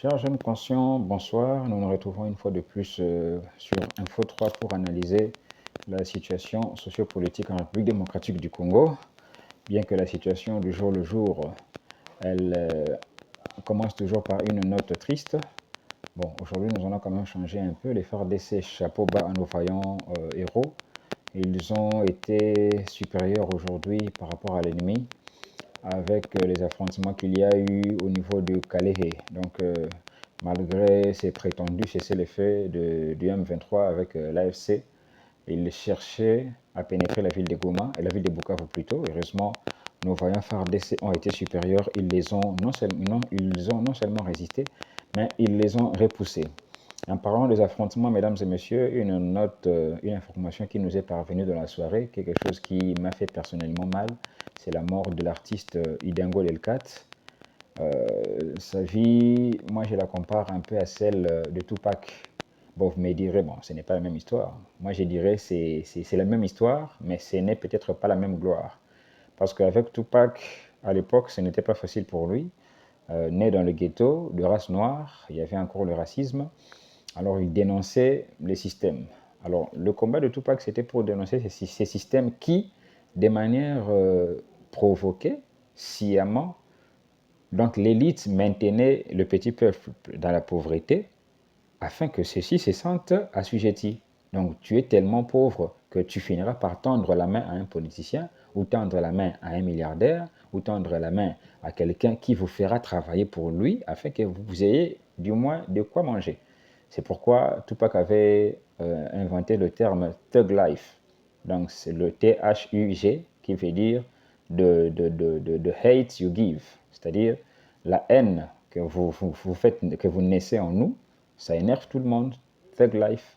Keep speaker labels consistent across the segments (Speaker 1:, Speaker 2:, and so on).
Speaker 1: Chers jeunes conscients, bonsoir. Nous nous retrouvons une fois de plus sur Info 3 pour analyser la situation sociopolitique en République démocratique du Congo. Bien que la situation du jour le jour, elle commence toujours par une note triste. Bon, aujourd'hui, nous allons quand même changer un peu. Les FARDC, chapeau bas à nos vaillants héros. Ils ont été supérieurs aujourd'hui par rapport à l'ennemi, avec les affrontements qu'il y a eu au niveau de Kalehe. Donc, malgré ces prétendus cessez-le-feu du M23 avec l'AFC, ils cherchaient à pénétrer la ville de Goma et la ville de Bukavu plutôt. Heureusement, nos vaillants FARDC ont été supérieurs. Ils ont non seulement résisté, mais ils les ont repoussés. En parlant des affrontements, mesdames et messieurs, une information qui nous est parvenue dans la soirée, quelque chose qui m'a fait personnellement mal, c'est la mort de l'artiste Idengo Delcat. Sa vie, moi je la compare un peu à celle de Tupac. Bon, vous me direz, bon, ce n'est pas la même histoire. Moi je dirais c'est la même histoire, mais ce n'est peut-être pas la même gloire. Parce qu'avec Tupac, à l'époque, ce n'était pas facile pour lui. Né dans le ghetto, de race noire, il y avait encore le racisme. Alors, il dénonçait les systèmes. Alors, le combat de Tupac, c'était pour dénoncer ces systèmes qui, de manière provoquée, sciemment, donc l'élite maintenait le petit peuple dans la pauvreté afin que ceux-ci se sentent assujettis. Donc, tu es tellement pauvre que tu finiras par tendre la main à un politicien ou tendre la main à un milliardaire ou tendre la main à quelqu'un qui vous fera travailler pour lui afin que vous ayez du moins de quoi manger. C'est pourquoi Tupac avait inventé le terme Thug Life. Donc, c'est le T-H-U-G qui veut dire de hate you give, c'est-à-dire la haine que vous faites, que vous naissez en nous, ça énerve tout le monde. Thug Life.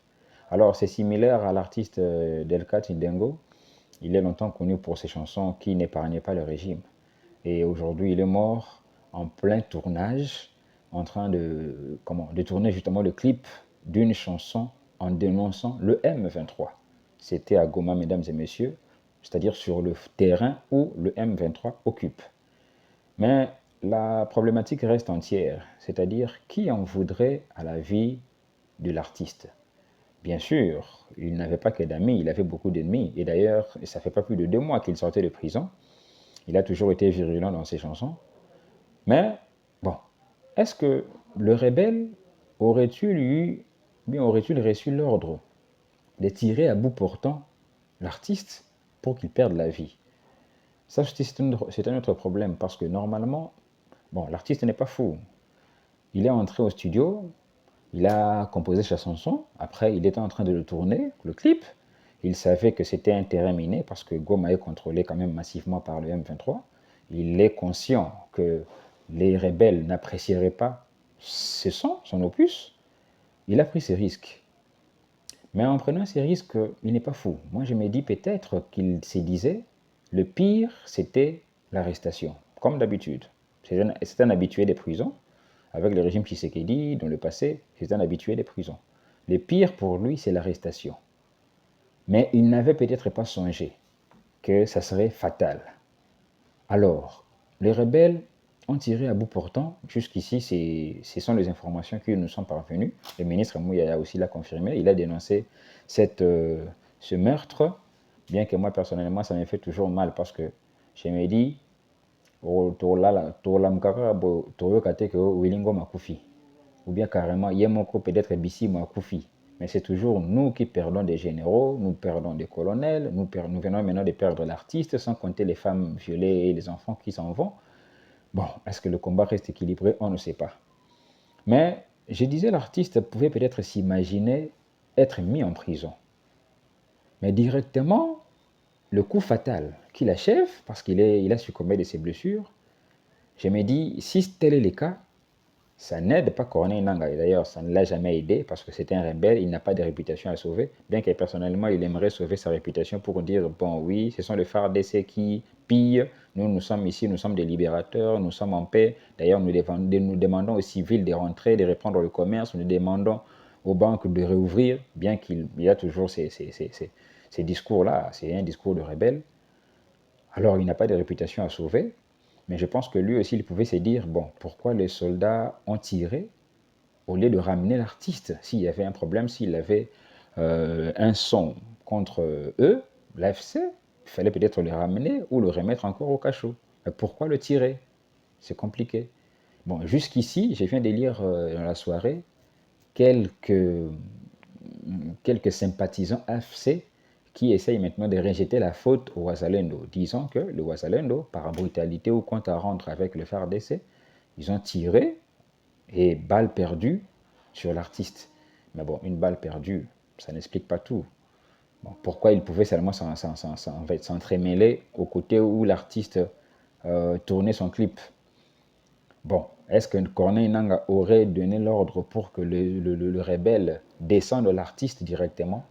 Speaker 1: Alors, c'est similaire à l'artiste Delcat Idengo. Il est longtemps connu pour ses chansons qui n'épargnaient pas le régime. Et aujourd'hui, il est mort en plein tournage, en train de tourner justement le clip d'une chanson en dénonçant le M23. C'était à Goma, mesdames et messieurs, c'est-à-dire sur le terrain où le M23 occupe. Mais la problématique reste entière, c'est-à-dire qui en voudrait à la vie de l'artiste. Bien sûr, il n'avait pas que d'amis, il avait beaucoup d'ennemis. Et d'ailleurs, ça fait pas plus de 2 mois qu'il sortait de prison. Il a toujours été virulent dans ses chansons. Mais, bon, est-ce que le rebelle aurait-il reçu l'ordre de tirer à bout portant l'artiste pour qu'il perde la vie? Ça, c'est un autre problème parce que normalement, bon, l'artiste n'est pas fou. Il est entré au studio, il a composé sa chanson, après il était en train de le tourner, le clip. Il savait que c'était un terrain miné parce que Goma est contrôlé quand même massivement par le M23. Il est conscient que les rebelles n'apprécieraient pas son opus. Il a pris ses risques. Mais en prenant ces risques, il n'est pas fou. Moi, je me dis peut-être qu'il se disait, le pire, c'était l'arrestation, comme d'habitude. C'est un habitué des prisons. Avec le régime Tshisekedi, dans le passé, c'est un habitué des prisons. Le pire pour lui, c'est l'arrestation. Mais il n'avait peut-être pas songé que ça serait fatal. Alors, les rebelles ont tiré à bout portant. Jusqu'ici, ce sont les informations qui nous sont parvenues. Le ministre Mouyaya aussi l'a confirmé. Il a dénoncé ce meurtre, bien que moi, personnellement, ça me fait toujours mal parce que je me dis, ou bien carrément, Yemoko peut-être Bissi Makufi. Mais c'est toujours nous qui perdons des généraux, nous perdons des colonels, nous venons maintenant de perdre l'artiste, sans compter les femmes violées et les enfants qui s'en vont. Bon, est-ce que le combat reste équilibré? On ne sait pas. Mais je disais, l'artiste pouvait peut-être s'imaginer être mis en prison. Mais directement, le coup fatal qu'il achève, parce qu'il a succombé de ses blessures, je me dis, si tel est le cas, ça n'aide pas Corneille Nangaa. Et d'ailleurs, ça ne l'a jamais aidé parce que c'était un rebelle, il n'a pas de réputation à sauver. Bien que personnellement, il aimerait sauver sa réputation pour dire, bon oui, ce sont les FARDC qui pillent, nous sommes ici, nous sommes des libérateurs, nous sommes en paix. D'ailleurs, nous demandons aux civils de rentrer, de reprendre le commerce, nous demandons aux banques de réouvrir, bien qu'il y a toujours ces discours-là, c'est un discours de rebelle. Alors, il n'a pas de réputation à sauver. Mais je pense que lui aussi, il pouvait se dire, bon, pourquoi les soldats ont tiré au lieu de ramener l'artiste. S'il y avait un problème, s'il avait un son contre eux, l'AFC, il fallait peut-être le ramener ou le remettre encore au cachot. Pourquoi le tirer? C'est compliqué. Bon, jusqu'ici, je viens de lire dans la soirée quelques sympathisants AFC qui essayent maintenant de rejeter la faute au Ouazalendo, disant que le Ouazalendo, par brutalité ou compte à rendre avec le FARDC, ils ont tiré et balle perdue sur l'artiste. Mais bon, une balle perdue, ça n'explique pas tout. Bon, pourquoi ils pouvaient seulement s'entremêler au côté où l'artiste tournait son clip? Bon, est-ce que Corneille Nangaa aurait donné l'ordre pour que le rebelle descende de l'artiste directement?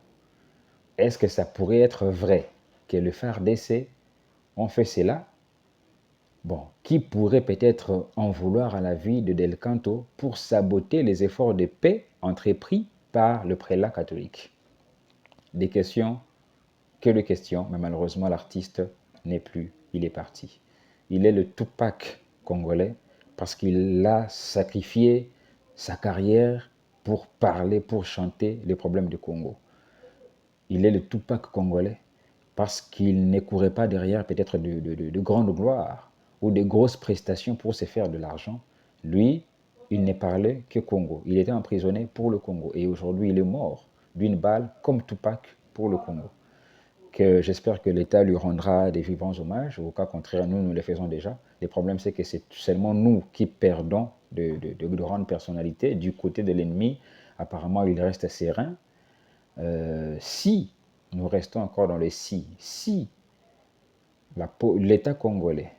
Speaker 1: Est-ce que ça pourrait être vrai que le FARDC ont fait cela? Bon, qui pourrait peut-être en vouloir à la vie de Del Canto pour saboter les efforts de paix entrepris par le prélat catholique? Des questions que de questions, mais malheureusement l'artiste n'est plus, il est parti. Il est le Tupac congolais parce qu'il a sacrifié sa carrière pour parler, pour chanter les problèmes du Congo. Il est le Tupac congolais parce qu'il ne courait pas derrière peut-être de grandes gloires ou de grosses prestations pour se faire de l'argent. Lui, il ne parlait que Congo. Il était emprisonné pour le Congo et aujourd'hui il est mort d'une balle comme Tupac pour le Congo. Que j'espère que l'État lui rendra des vivants hommages. Au cas contraire, nous les faisons déjà. Le problème, c'est que c'est seulement nous qui perdons de grandes personnalités. Du côté de l'ennemi, apparemment, il reste serein. Si nous restons encore dans les si l'État congolais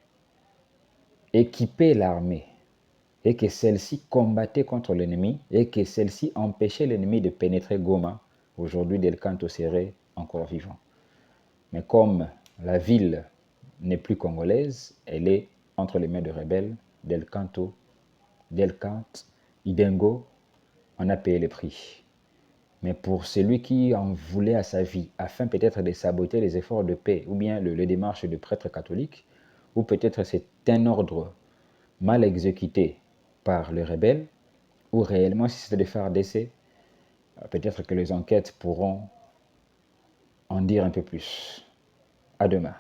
Speaker 1: équipait l'armée et que celle-ci combattait contre l'ennemi et que celle-ci empêchait l'ennemi de pénétrer Goma, aujourd'hui Del Canto serait encore vivant. Mais comme la ville n'est plus congolaise, elle est entre les mains de rebelles, Del Canto, Idengo, on a payé le prix. Mais pour celui qui en voulait à sa vie, afin peut-être de saboter les efforts de paix, ou bien les démarches de prêtres catholiques, ou peut-être c'est un ordre mal exécuté par les rebelles, ou réellement si c'est de faire d'essai, peut-être que les enquêtes pourront en dire un peu plus. À demain.